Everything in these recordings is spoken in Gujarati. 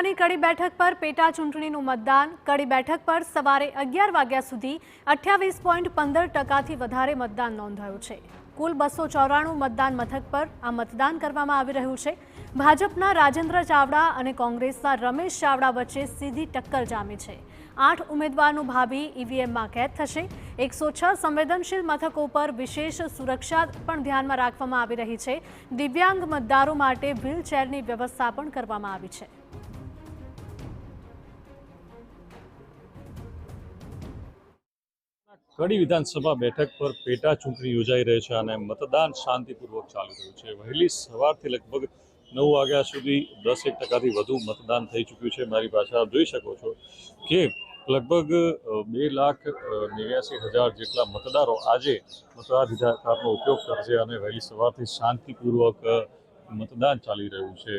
મહેસાણાની કડી બેઠક પર પેટા ચૂંટણીનું મતદાન। કડી બેઠક પર સવારે 11 વાગ્યા સુધી 28.15% વધારે મતદાન નોંધાયું છે। કુલ 294 મતદાન મથક પર આ મતદાન કરવામાં આવી રહ્યું છે। ભાજપના રાજેન્દ્ર ચાવડા અને કોંગ્રેસના રમેશ ચાવડા વચ્ચે સીધી ટક્કર જામી છે। 8 ઉમેદવારનું ભાવિ ઈવીએમમાં કેદ થશે। 106 સંવેદનશીલ મથકો પર વિશેષ સુરક્ષા પણ ધ્યાનમાં રાખવામાં આવી રહી છે। દિવ્યાંગ મતદારો માટે વ્હીલચેરની વ્યવસ્થા પણ કરવામાં આવી છે। કડી વિધાનસભા બેઠક પર પેટા ચૂંટણી યોજાઈ રહી છે અને મતદાન શાંતિપૂર્વક ચાલી રહ્યું છે। વહેલી સવારથી લગભગ 9 વાગ્યા સુધી 10% વધુ મતદાન થઈ ચૂક્યું છે। મારી પાસે આપ જોઈ શકો છો કે લગભગ 2,89,000 જેટલા મતદારો આજે મતાધિકારનો ઉપયોગ કરશે અને વહેલી સવારથી શાંતિપૂર્વક મતદાન ચાલી રહ્યું છે।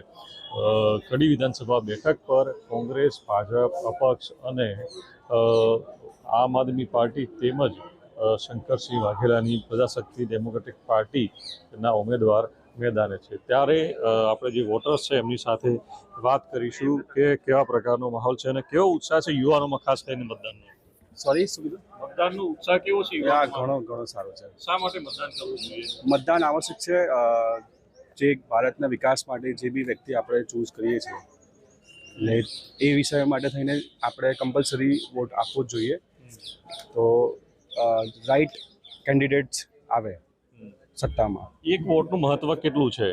કડી વિધાનસભા બેઠક પર કોંગ્રેસ, ભાજપ, અપક્ષ અને આમ આદમી પાર્ટી તેમજ શંકરસિંહ વાઘેલાની પ્રજાશક્તિ ડેમોક્રેટિક પાર્ટીના ઉમેદવાર મેદાને છે। ત્યારે આપણે જે વોટર્સ છે એમની સાથે વાત કરીશું કે કેવા પ્રકારનો માહોલ છે અને કેવો ઉત્સાહ છે યુવાનોમાં, ખાસ કરીને મતદાનનો। મતદાનનો ઉત્સાહ કેવો છે? ઘણો સારો છે। શા માટે મતદાન કરવું જોઈએ? મતદાન આવશ્યક છે। જે ભારતના વિકાસ માટે જે બી વ્યક્તિ આપણે ચૂઝ કરીએ છીએ એટલે એ વિષય માટે થઈને આપણે કમ્પલસરી વોટ આપવો જ જોઈએ। તો રાઈટ કેન્ડિડેટ્સ આવે સત્તામાં। એક વોટનું મહત્વ કેટલું છે?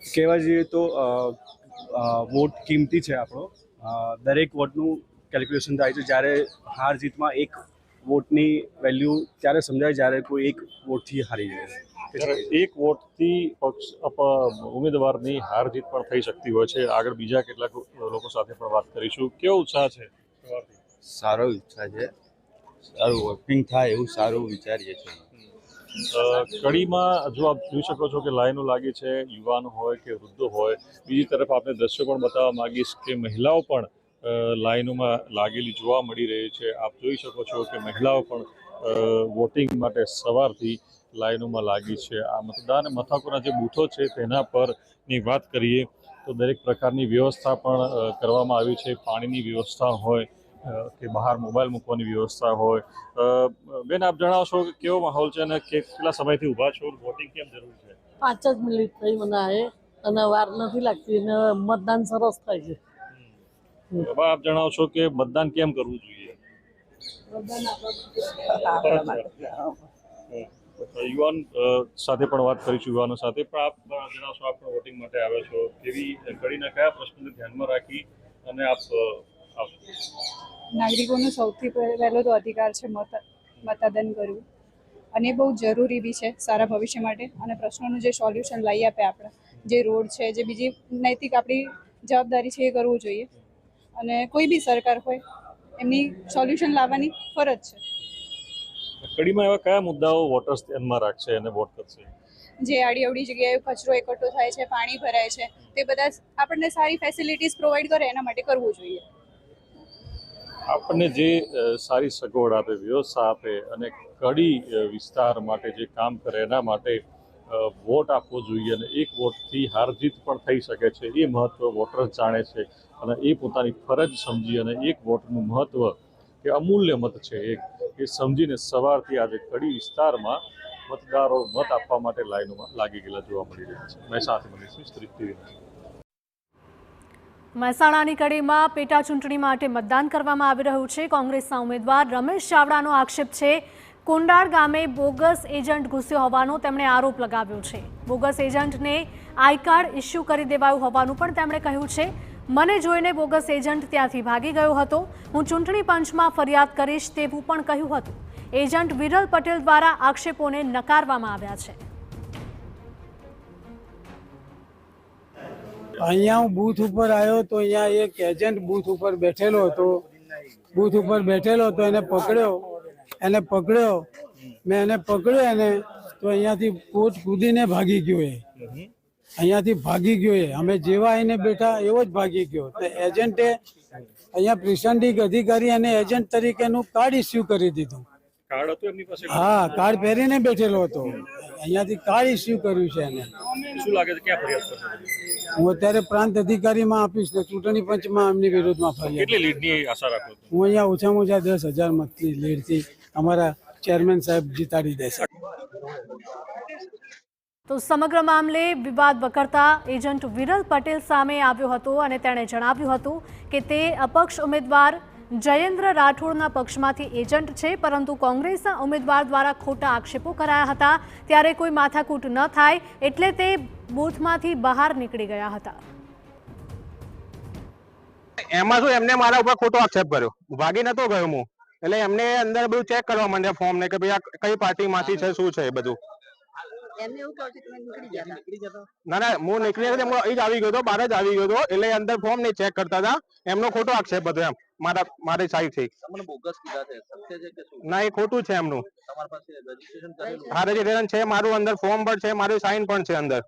કહેવા જઈએ તો વોટ કિંમતી છે આપણો। દરેક વોટનું કેલ્ક્યુલેશન થાય છે। જ્યારે હાર જીતમાં એક વોટની વેલ્યુ ત્યારે સમજાય જ્યારે કોઈ એક વોટથી હારી જાય। એક વોટથી પક્ષ ઉમેદવારની હાર જીત પણ થઈ શકતી હોય છે। આગળ બીજા કેટલાક લોકો સાથે પણ વાત કરીશું। કેવો ઉત્સાહ છે? સારો ઉત્સાહ છે। સારું વોટિંગ થાય એવું સારું વિચારીએ છીએ। કડીમાં જો આપ જોઈ શકો છો કે લાઈનો લાગી છે, યુવાનો હોય કે વૃદ્ધો હોય। બીજી તરફ આપણે દ્રશ્યો પણ બતાવવા માંગીશ કે મહિલાઓ પણ લાઈનોમાં લાગેલી જોવા મળી રહી છે। આપ જોઈ શકો છો કે મહિલાઓ પણ વોટિંગ માટે સવારથી લાઈનોમાં લાગી છે। આ મતદાન મથકોના જે બૂથો છે તેના પરની વાત કરીએ તો દરેક પ્રકારની વ્યવસ્થા પણ કરવામાં આવી છે। પાણીની વ્યવસ્થા હોય કે બહાર મોબાઈલ મૂકવાની વ્યવસ્થા હોય। બેન, આપ જણાવશો કે કેવો માહોલ છે અને કેટલા સમયથી ઊભા છો? વોટિંગ કેમ જરૂરી છે? 5 જ મિનિટ થઈ મને આવે અને વાર નથી લાગતી અને મતદાન સરસ થાય છે। હવે આપ જણાવશો કે મતદાન કેમ કરવું જોઈએ? યુવાન સાથે પણ વાત કરીશું, યુવાનો સાથે પણ આપ જણાવશો આપ પણ વોટિંગ માટે આવ્યો છો। કેવી કડીના કયા પ્રશ્નોને ધ્યાનમાં રાખી અને આપ નાગરિકોનો સૌથી પહેલો તો અધિકાર છે મતદાન કરવું અને બહુ જરૂરી બી છે સારા ભવિષ્ય માટે। અને પ્રશ્નોનું જે સોલ્યુશન લાવી આપે, આપણા જે રોડ છે, જે બીજી નૈતિક આપણી જવાબદારી છે એ કરવું જોઈએ। અને કોઈ બી સરકાર હોય એમની સોલ્યુશન લાવવાની ફરજ છે। કડીમાં એવા કયા મુદ્દાઓ વોટર્સ ધ્યાનમાં રાખશે અને વોટ કરશે? જે આડી અવડી જગ્યાએ કચરો એકઠો થાય છે, પાણી ભરાય છે, તે બધા આપણને સારી ફેસિલિટીઝ પ્રોવાઈડ કરે એના માટે કરવું જોઈએ। આપણને જે સારી સગવડ આપે, વ્યવસ્થા આપે અને કડી વિસ્તાર માટે જે કામ કરે એના માટે વોટ આપવો જોઈએ। અને એક વોટથી હાર જીત પણ થઈ શકે છે એ મહત્વ વોટર્સ જાણે છે અને એ પોતાની ફરજ સમજી અને એક વોટનું મહત્વ કે અમૂલ્ય મત છે એ સમજીને સવારથી આજે કડી વિસ્તારમાં મતદારો મત આપવા માટે લાઈનોમાં લાગી ગયેલા જોવા મળી રહ્યા છે। મહેસાણાથી મનીષ ટીવી। મહેસાણાની કડીમાં પેટા ચૂંટણી માટે મતદાન કરવામાં આવી રહ્યું છે। કોંગ્રેસના ઉમેદવાર રમેશ ચાવડાનો આક્ષેપ છે કુંડાળ ગામે બોગસ એજન્ટ ઘૂસ્યો હોવાનો તેમણે આરોપ લગાવ્યો છે। બોગસ એજન્ટને આઈ કાર્ડ ઇસ્યુ કરી દેવાયું હોવાનું પણ તેમણે કહ્યું છે। મને જોઈને બોગસ એજન્ટ ત્યાંથી ભાગી ગયો હતો। હું ચૂંટણી પંચમાં ફરિયાદ કરીશ તેવું પણ કહ્યું હતું। એજન્ટ વિરલ પટેલ દ્વારા આક્ષેપોને નકારવામાં આવ્યા છે। અહીંયા હું બૂથ ઉપર આવ્યો તો અહીંયા એક એજન્ટ બૂથ ઉપર બેઠેલો હતો। એને પકડ્યો મેં એને પકડ્યો તો અહીંયાથી કોટ કૂદીને ભાગી ગયો। અમે જેવા આવીને બેઠા એવો જ ભાગી ગયો। તો એજન્ટે અહીંયા પ્રિસાઇડિંગ અધિકારી અને એજન્ટ તરીકેનું કાર્ડ ઇસ્યુ કરી દીધું। કાર્ડ હતું એમની પાસે? હા, કાર્ડ પહેરીને બેઠેલો હતો। અહીંયાથી કાર્ડ ઇસ્યુ કર્યું છે એને। શું લાગે છે ક્યાં ફરિયાદ કરશે? હું અત્યારે પ્રાંત અધિકારીમાં આપીશ ને ચૂંટણી પંચમાં એમની વિરોધમાં ફરિયાદ. કેટલી લીડની આશા રાખો છો? હું અહીંયા ઓછામાં ઓછા 10,000 મતની લીડથી અમારા ચેરમેન સાહેબ જીતાડી દેશે. તો સમગ્ર મામલે વિવાદ વકરતા એજન્ટ વિરલ પટેલ સામે આવ્યો હતો અને તેણે જણાવ્યું હતું કે તે અપક્ષ ઉમેદવાર જયેન્દ્ર રાઠોડના પક્ષમાંથી એજન્ટ છે, પરંતુ કોંગ્રેસના ઉમેદવાર દ્વારા ખોટા આક્ષેપો કરાયા હતા. ત્યારે કોઈ માથાકૂટ ન થાય એટલે તે બૂથમાંથી બહાર નીકળી ગયા હતા. એમાં શું એમને મારા ઉપર ખોટો આક્ષેપ કર્યો, ભાગી નતો ગયો હું. એટલે એમને અંદર બધું ચેક કરવા માંડ્યા ફોર્મ ને કે ભાઈ આ કઈ પાર્ટીમાંથી છે, શું છે એ બધું. ના ના, હું નીકળી ગયો, હું અહીં જ આવી ગયો હતો, બહાર જ આવી ગયો હતો. એટલે અંદર ફોર્મ ને ચેક કરતા હતા. એમનો ખોટો આક્ષેપ હતો એમ મારી સાઈડ થી. ના, એ ખોટું છે એમનું. હા, રજીસ્ટ્રેશન છે મારું, અંદર ફોર્મ પણ છે, મારી સાઇન પણ છે અંદર.